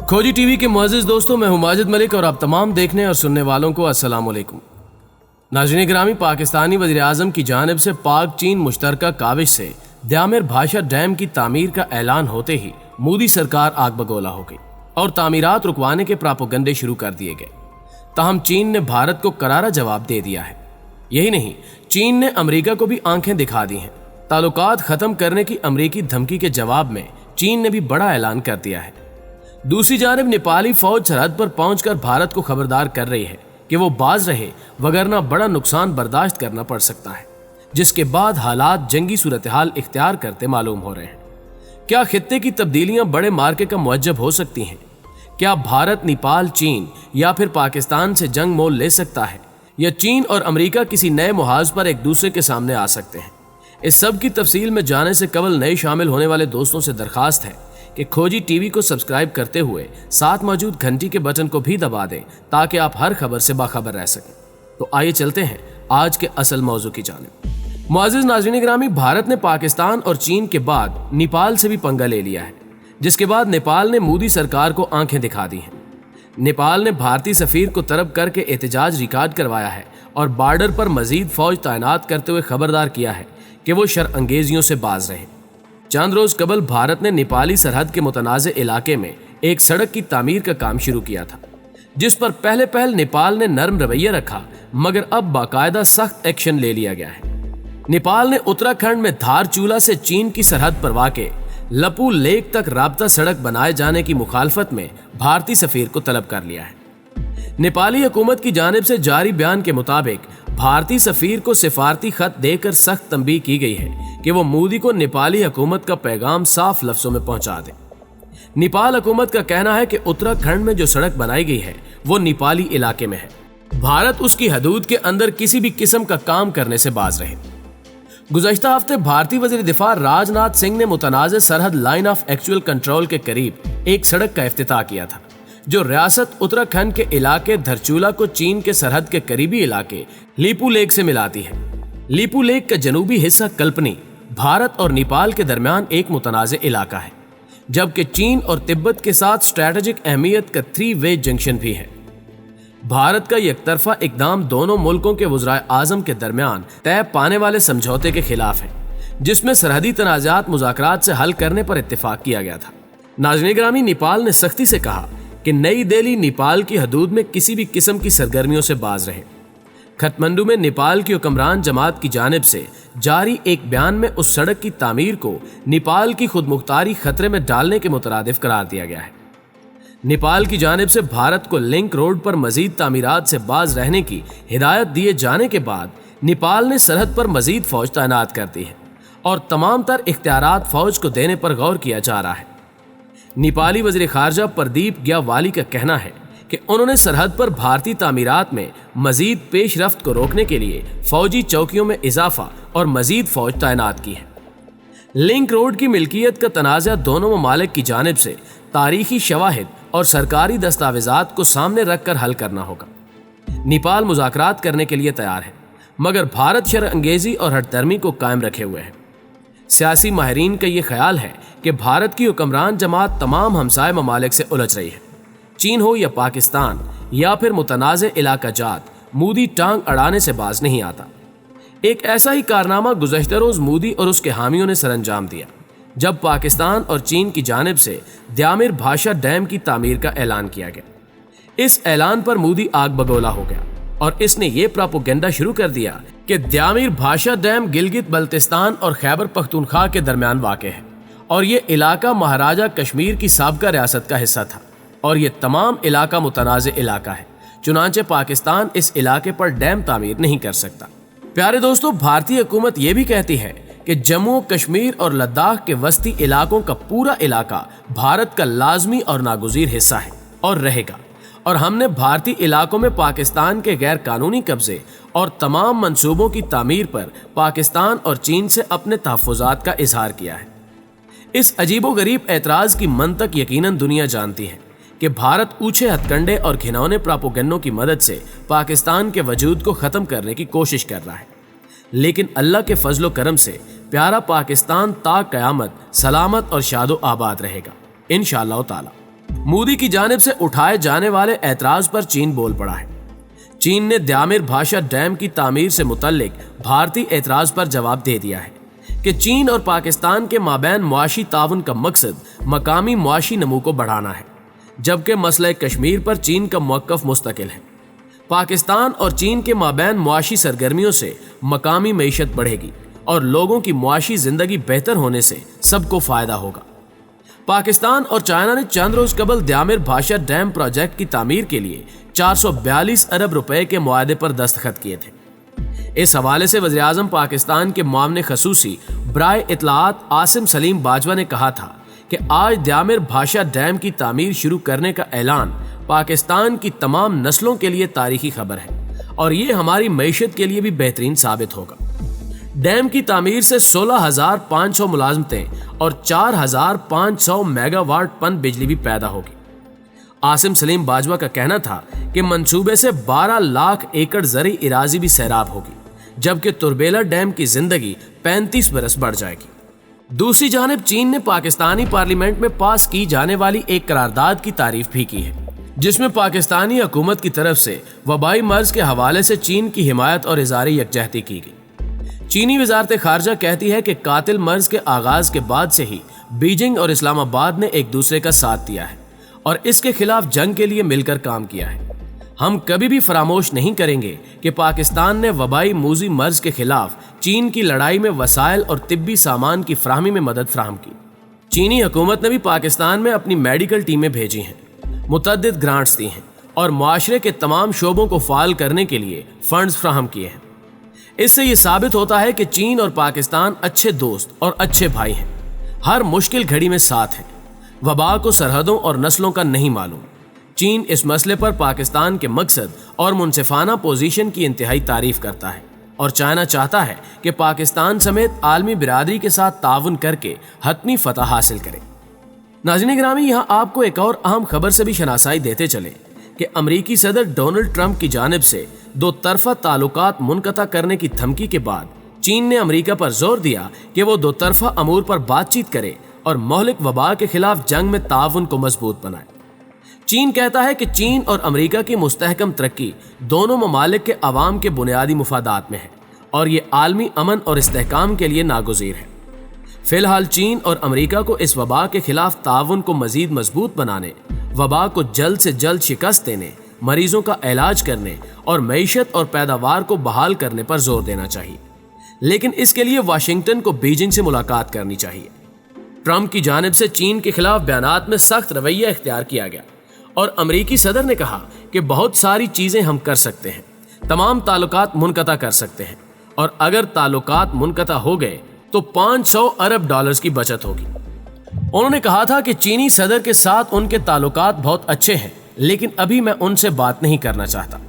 खोजी टीवी के मुअज़्ज़िज़ दोस्तों, मैं हूं माजिद मलिक और आप तमाम देखने और सुनने वालों को अस्सलाम वालेकुम। नाज़रीन गिरामी, पाकिस्तानी वज़ीर आज़म की जानिब से पाक चीन मुश्तरका काविश से द्यामिर भाषा डैम की तामीर का ऐलान होते ही मोदी सरकार आग बगोला हो गई और तामीरात रुकवाने के प्रापोगंडे शुरू कर दिए गए। ताहम चीन ने भारत को करारा जवाब दे दिया है। यही नहीं, चीन ने अमेरिका को भी आंखें दिखा दी हैं। ताल्लुकात ख़त्म करने की अमेरिकी धमकी के जवाब में चीन ने भी बड़ा ऐलान कर दिया है। दूसरी जानिब नेपाली फौज सरहद पर पहुंचकर भारत को खबरदार कर रही है कि वो बाज रहे, वगरना बड़ा नुकसान बर्दाश्त करना पड़ सकता है, जिसके बाद हालात जंगी सूरत हाल इख्तियार करते मालूम हो रहे हैं। क्या खित्ते की तब्दीलियां बड़े मार्के का मुअज्जब हो सकती हैं? क्या भारत नेपाल, चीन या फिर पाकिस्तान से जंग मोल ले सकता है, या चीन और अमेरिका किसी नए मुहाज पर एक दूसरे के सामने आ सकते हैं? इस सब की तफसील में जाने से कबल नए शामिल होने वाले दोस्तों से दरखास्त है कि खोजी टीवी को सब्सक्राइब करते हुए साथ मौजूद घंटी के बटन को भी दबा दें ताकि आप हर खबर से बाखबर रह सकें। तो आइए चलते हैं आज के असल मौजू की जानिब। मुअज़्ज़िज़ नाज़रीन गिरामी, भारत ने पाकिस्तान और चीन के बाद नेपाल से भी पंगा ले लिया है, जिसके बाद नेपाल ने मोदी सरकार को आंखें दिखा दी हैं। नेपाल ने भारतीय सफीर को तलब करके एहतजाज रिकॉर्ड करवाया है और बॉर्डर पर मजीद फौज तैनात करते हुए खबरदार किया है कि वो शरअंगेजियों से बाज रहे। चंद रोज कबल भारत ने नेपाली सरहद के मुतनाज़े इलाके में एक सड़क की तामीर का काम शुरू किया था, जिस पर पहले नेपाल ने नरम रवैया रखा, मगर अब बाकायदा सख्त एक्शन ले लिया गया है। नेपाल ने उत्तराखंड में धारचूला से चीन की सरहद पर वाक़े लपू लेक तक राब्ता सड़क बनाए जाने की मुखालफत में भारतीय सफीर को तलब कर लिया है। नेपाली हुकूमत की जानिब से जारी बयान के मुताबिक भारतीय सफीर को सिफारती खत देकर सख्त तंबीह की गई है कि वो मोदी को नेपाली हुकूमत का पैगाम साफ लफ्जों में पहुंचा दे। नेपाल हुकूमत का कहना है कि उत्तराखंड में जो सड़क बनाई गई है वो नेपाली इलाके में है। भारत उसकी हदूद के अंदर किसी भी किस्म का काम करने से बाज रहे। गुज़श्ता हफ्ते भारतीय वज़ीर दिफा राजनाथ सिंह ने मुतनाज़ सरहद लाइन ऑफ एक्चुअल कंट्रोल के करीब एक सड़क का इफ्तिताह किया था, जो रियासत उत्तराखंड के इलाके धरचूला को चीन के सरहद के करीबी इलाके लीपू लेक से मिलाती है। लीपू लेक का जनूबी हिस्सा कल्पनी भारत और नेपाल के दरमियान एक मुतनाज़े इलाका है, जबकि चीन और तिब्बत के साथ स्ट्रैटेजिक अहमियत का 3 वे जंक्शन भी है। भारत का एकतरफा इकदाम दोनों मुल्कों के वज़राए आज़म के दरमियान तय पाने वाले समझौते के खिलाफ है, जिसमें सरहदी तनाज़ात मुज़ाकरात से हल करने पर इत्तेफाक किया गया था। नाज़रीन गिरामी, नेपाल ने सख्ती से कहा कि नई दिल्ली नेपाल की हदूद में किसी भी किस्म की सरगर्मियों से बाज रहे। खटमंडू में नेपाल की हुक्मरान जमात की जानिब से जारी एक बयान में उस सड़क की तामीर को नेपाल की खुदमुख्तारी खतरे में डालने के मुतरादिफ करार दिया गया है। नेपाल की जानिब से भारत को लिंक रोड पर मजीद तामीरात से बाज रहने की हिदायत दिए जाने के बाद नेपाल ने सरहद पर मजीद फौज तैनात कर दी है और तमाम तर इख्तियारात फौज को देने पर गौर किया जा रहा है। नेपाली वज़ीर ख़ारजा प्रदीप ग्यावाली का कहना है कि उन्होंने सरहद पर भारतीय तामीरात में मजीद पेशरफ्त को रोकने के लिए फौजी चौकियों में इजाफा और मजीद फौज तैनात की है। लिंक रोड की मिल्कियत का तनाज़ा दोनों ममालिक की जानिब से तारीखी शवाहिद और सरकारी दस्तावेजात को सामने रखकर हल करना होगा। नेपाल मुज़ाकरात करने के लिए तैयार है, मगर भारत शरअंगेज़ी और हठधर्मी को कायम रखे हुए है। सियासी माहिरीन का ये ख्याल है कि भारत की हुक्मरान जमात तमाम हमसाय ममालिक से उलझ रही है। चीन हो या पाकिस्तान या फिर मुतनाज़े इलाका जात, मोदी टांग अड़ाने से बाज नहीं आता। एक ऐसा ही कारनामा गुज़श्ता रोज़ मोदी और उसके हामियों ने सरअंजाम दिया, जब पाकिस्तान और चीन की जानिब से द्यामिर भाषा डैम की तामीर का ऐलान किया गया। इस ऐलान पर मोदी आग बगोला हो गया और इसने ये प्रोपेगेंडा शुरू कर दिया कि द्यामिर भाषा डैम गिलगित बल्तिस्तान और खैबर पख्तूनख्वा के दरमियान वाक़ है और ये इलाका महाराजा कश्मीर की साबका रियासत का हिस्सा था और ये तमाम इलाका मुतनाज़े इलाका है, चुनांचे पाकिस्तान इस इलाके पर डैम तामीर नहीं कर सकता। प्यारे दोस्तों, भारतीय हुकूमत ये भी कहती है कि जम्मू कश्मीर और लद्दाख के वस्ती इलाकों का पूरा इलाका भारत का लाजमी और नागुज़ीर हिस्सा है और रहेगा, और हमने भारतीय इलाकों में पाकिस्तान के गैर कानूनी कब्जे और तमाम मंसूबों की तामीर पर पाकिस्तान और चीन से अपने तहफ़्फ़ुज़ात का इजहार किया है। इस अजीबोगरीब एतराज़ की मंतक यकीनन दुनिया जानती है कि भारत ऊंचे हथकंडे और घिनौने प्रोपेगेंडों की मदद से पाकिस्तान के वजूद को ख़त्म करने की कोशिश कर रहा है, लेकिन अल्लाह के फजलो करम से प्यारा पाकिस्तान ता क़यामत सलामत और शादो आबाद रहेगा इंशाअल्लाह ताला। मोदी की जानिब से उठाए जाने वाले एतराज पर चीन बोल पड़ा है। चीन ने द्यामिर भाषा डैम की तामीर से मुतल्लिक भारतीय एतराज पर जवाब दे दिया है कि चीन और पाकिस्तान के माबैन मुआशी ताउन का मकसद मकामी मुआशी नमू को बढ़ाना है, जबकि मसला कश्मीर पर चीन का मौक़िफ़ मुस्तकिल है। पाकिस्तान और चीन के माबैन मुआशी सरगर्मियों से मकामी मईशत बढ़ेगी और लोगों की मुआशी जिंदगी बेहतर होने से सबको फायदा होगा। पाकिस्तान और चाइना ने चंद रोज कबल द्यामिर भाषा डैम प्रोजेक्ट की तामीर के लिए 442 अरब रुपए के मुआहदे पर दस्तखत किए थे। इस हवाले से वज़ीर आज़म पाकिस्तान के मामले खसूसी बराए इत्तलाआत आसिम सलीम बाजवा ने कहा था कि आज द्यामिर भाषा डैम की तामीर शुरू करने का ऐलान पाकिस्तान की तमाम नस्लों के लिए तारीखी खबर है और ये हमारी मईशत के लिए भी बेहतरीन साबित होगा। डैम की तामीर से 16,500 मुलाजमतें और 4,500 मेगावाट पन बिजली भी पैदा होगी। आसिम सलीम बाजवा का कहना था कि मंसूबे से 12 लाख एकड़ ज़री इराज़ी भी सैराब होगी, जबकि तुरबेला डैम की जिंदगी 35 बरस बढ़ जाएगी। दूसरी जानिब चीन ने पाकिस्तानी पार्लियामेंट में पास की जाने वाली एक करारदाद की तारीफ भी की है, जिसमें पाकिस्तानी हुकूमत की तरफ से वबाई मर्ज के हवाले से चीन की हिमायत और इज़हार यकजहती की गई। चीनी वजारत खारजा कहती है कि कातिल मर्ज के आगाज के बाद से ही बीजिंग और इस्लामाबाद ने एक दूसरे का साथ दिया है और इसके खिलाफ जंग के लिए मिलकर काम किया है। हम कभी भी फरामोश नहीं करेंगे कि पाकिस्तान ने वबाई मूजी मर्ज के खिलाफ चीन की लड़ाई में वसाइल और तिब्बी सामान की फराहमी में मदद फराहम की। चीनी हुकूमत ने भी पाकिस्तान में अपनी मेडिकल टीमें भेजी हैं, मुतअद्दिद ग्रांट्स दी हैं और मुआशरे के तमाम शोबों को फाल करने के लिए फंड्स फराहम किए हैं। इससे ये साबित होता है कि चीन और पाकिस्तान अच्छे दोस्त और अच्छे भाई हैं, हर मुश्किल घड़ी में साथ हैं। वबा को सरहदों और नस्लों का नहीं मालूम। चीन इस मसले पर पाकिस्तान के मकसद और मुनसिफाना पोजीशन की इंतहाई तारीफ करता है और चाइना चाहता है कि पाकिस्तान समेत आलमी बिरादरी के साथ ताउन करके हतमी फतह हासिल करे। नाज़रीन गिरामी, यहाँ आपको एक और अहम खबर से भी शनासाई देते चले कि अमरीकी सदर डोनाल्ड ट्रंप की जानिब से दो तरफा ताल्लुकात मुनक़ता करने की धमकी के बाद चीन ने अमरीका पर जोर दिया कि वो दो तरफा अमूर पर बातचीत करे और मोहलिक वबा के खिलाफ जंग में ताउन को मजबूत बनाए। चीन कहता है कि चीन और अमरीका की मुस्तहकम तरक्की दोनों ममालिक के अवाम के बुनियादी मुफादात में है और ये आलमी अमन और इस्तेहकाम के लिए नागुज़ीर है। फिलहाल चीन और अमरीका को इस वबा के खिलाफ ताउन को मजीद मजबूत बनाने, वबा को जल्द से जल्द शिकस्त देने, मरीजों का इलाज करने और मईशत और पैदावार को बहाल करने पर जोर देना चाहिए, लेकिन इसके लिए वाशिंगटन को बीजिंग से मुलाकात करनी चाहिए। ट्रंप की जानिब से चीन के खिलाफ बयानात में सख्त रवैया इख्तियार किया गया और अमरीकी सदर ने कहा कि बहुत सारी चीजें हम कर सकते हैं, तमाम ताल्लुकात मुनक़ता कर सकते हैं और अगर ताल्लुकात मुनक़ता हो गए तो 500 अरब डॉलर्स की बचत होगी। उन्होंने कहा था कि चीनी सदर के साथ उनके ताल्लुकात बहुत अच्छे हैं, लेकिन अभी मैं उनसे बात नहीं करना चाहता।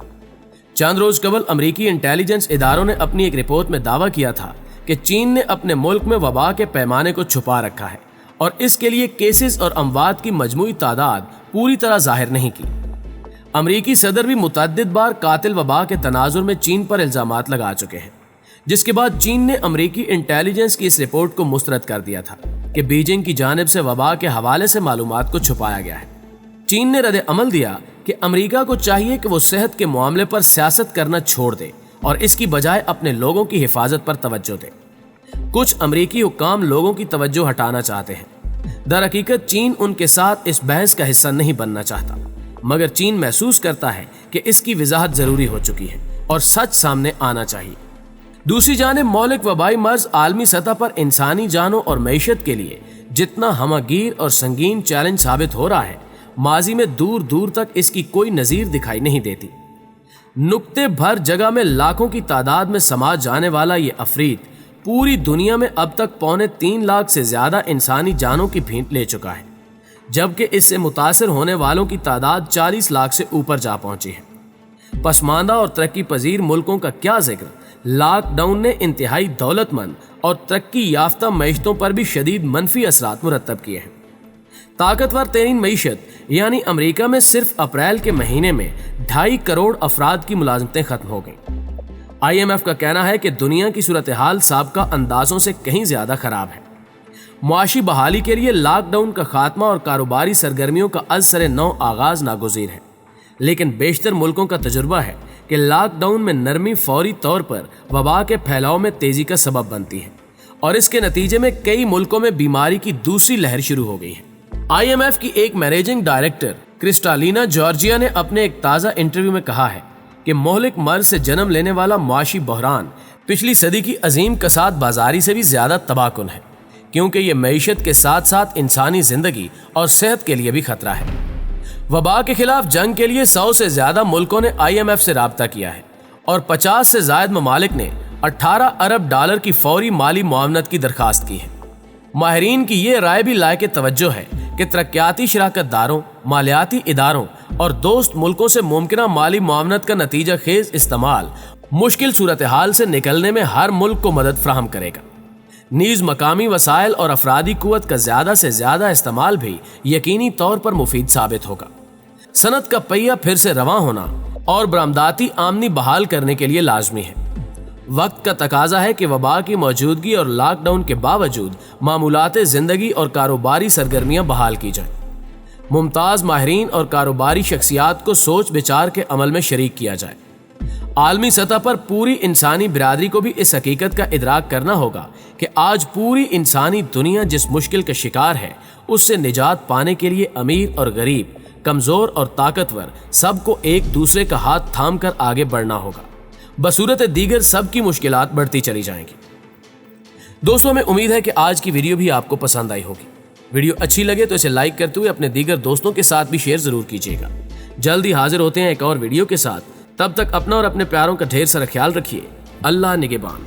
चंद रोज कबल अमरीकी इंटेलिजेंस इदारों ने अपनी एक रिपोर्ट में दावा किया था कि चीन ने अपने मुल्क में वबा के पैमाने को छुपा रखा है और इसके लिए केसेस और अमवात की मजमूई तादाद पूरी तरह जाहिर नहीं की। अमरीकी सदर भी मुतअद्दिद बार कातिल वबा के तनाजुर में चीन पर इल्जामात लगा चुके हैं, जिसके बाद चीन ने अमरीकी इंटेलिजेंस की इस रिपोर्ट को मुस्तरद कर दिया था कि बीजिंग की जानिब से वबा के हवाले से मालूमात को छुपाया गया है। चीन ने रद्द अमल दिया कि अमरीका को चाहिए कि वो सेहत के मामले पर सियासत करना छोड़ दे और इसकी बजाय अपने लोगों की हिफाजत पर तवज्जो दे। कुछ अमरीकी हुक्काम लोगों की तवज्जो हटाना चाहते हैं। दरहकीकत चीन उनके साथ इस बहस का हिस्सा नहीं बनना चाहता, मगर चीन महसूस करता है कि इसकी वजाहत जरूरी हो चुकी है और सच सामने आना चाहिए। दूसरी जानिब मौलिक वबाई मर्ज आलमी सतह पर इंसानी जानों और मईशत के लिए जितना हमगीर और संगीन चैलेंज साबित हो रहा है, माजी में दूर दूर तक इसकी कोई नज़ीर दिखाई नहीं देती। नुक्ते भर जगह में लाखों की तादाद में समा जाने वाला ये अफरीद पूरी दुनिया में अब तक 3.25 लाख से ज्यादा इंसानी जानों की भींट ले चुका है, जबकि इससे मुतासर होने वालों की तादाद 40 लाख से ऊपर जा पहुंची है। पसमानदा और तरक्की पजीर मुल्कों का क्या जिक्र, लॉकडाउन ने इंतहाई दौलतमंद और तरक्की याफ्ता मईशतों पर भी शदीद मनफी असरात मुरतब किए हैं। ताकतवर तरीन मईशत यानी अमरीका में सिर्फ अप्रैल के महीने में 2.5 करोड़ अफराद की मुलाजमतें खत्म हो गईं। IMF का कहना है कि दुनिया की सूरत हाल साबका अंदाजों से कहीं ज्यादा खराब है। معاشی بحالی کے لیے لاک ڈاؤن کا خاتمہ اور کاروباری سرگرمیوں کا ازسر نو آغاز ناگزیر ہے، لیکن بیشتر ملکوں کا تجربہ ہے کہ لاک ڈاؤن میں نرمی فوری طور پر وبا کے پھیلاؤ میں تیزی کا سبب بنتی ہے، اور اس کے نتیجے میں کئی ملکوں میں بیماری کی دوسری لہر شروع ہو گئی ہے۔ IMF کی ایک مینیجنگ ڈائریکٹر کرسٹالینا جارجیا نے اپنے ایک تازہ انٹرویو میں کہا ہے کہ مہلک مرض سے جنم لینے والا معاشی بحران پچھلی صدی کی عظیم کساد بازاری سے بھی زیادہ تباہ کن ہے، کیونکہ یہ معیشت کے ساتھ ساتھ انسانی زندگی اور صحت کے لیے بھی خطرہ ہے۔ وبا کے خلاف جنگ کے لیے 100 سے زیادہ ملکوں نے IMF سے رابطہ کیا ہے اور 50 سے زائد ممالک نے 18 ارب ڈالر کی فوری مالی معاونت کی درخواست کی ہے۔ ماہرین کی یہ رائے بھی لائق توجہ ہے کہ ترقیاتی شراکت داروں، مالیاتی اداروں اور دوست ملکوں سے ممکنہ مالی معاونت کا نتیجہ خیز استعمال مشکل صورتحال سے نکلنے میں ہر ملک کو مدد فراہم کرے گا۔ نیز مقامی وسائل اور افرادی قوت کا زیادہ سے زیادہ استعمال بھی یقینی طور پر مفید ثابت ہوگا۔ صنعت کا پہیہ پھر سے رواں ہونا اور برآمداتی آمدنی بحال کرنے کے لیے لازمی ہے۔ وقت کا تقاضا ہے کہ وبا کی موجودگی اور لاک ڈاؤن کے باوجود معمولات زندگی اور کاروباری سرگرمیاں بحال کی جائیں۔ ممتاز ماہرین اور کاروباری شخصیات کو سوچ بچار کے عمل میں شریک کیا جائے۔ عالمی سطح پر پوری انسانی برادری کو بھی اس حقیقت کا ادراک کرنا ہوگا کہ آج پوری انسانی دنیا جس مشکل کا شکار ہے، اس سے نجات پانے کے لیے امیر اور غریب، کمزور اور طاقتور سب کو ایک دوسرے کا ہاتھ تھام کر آگے بڑھنا ہوگا۔ بصورت دیگر سب کی مشکلات بڑھتی چلی جائیں گی۔ دوستوں، میں امید ہے کہ آج کی ویڈیو بھی آپ کو پسند آئی ہوگی۔ ویڈیو اچھی لگے تو اسے لائک کرتے ہوئے اپنے دیگر دوستوں کے ساتھ بھی شیئر ضرور کیجیے گا۔ جلد ہی حاضر ہوتے ہیں ایک اور ویڈیو کے ساتھ، تب تک اپنا اور اپنے پیاروں کا ڈھیر سارا خیال رکھیے۔ اللہ نگہبان۔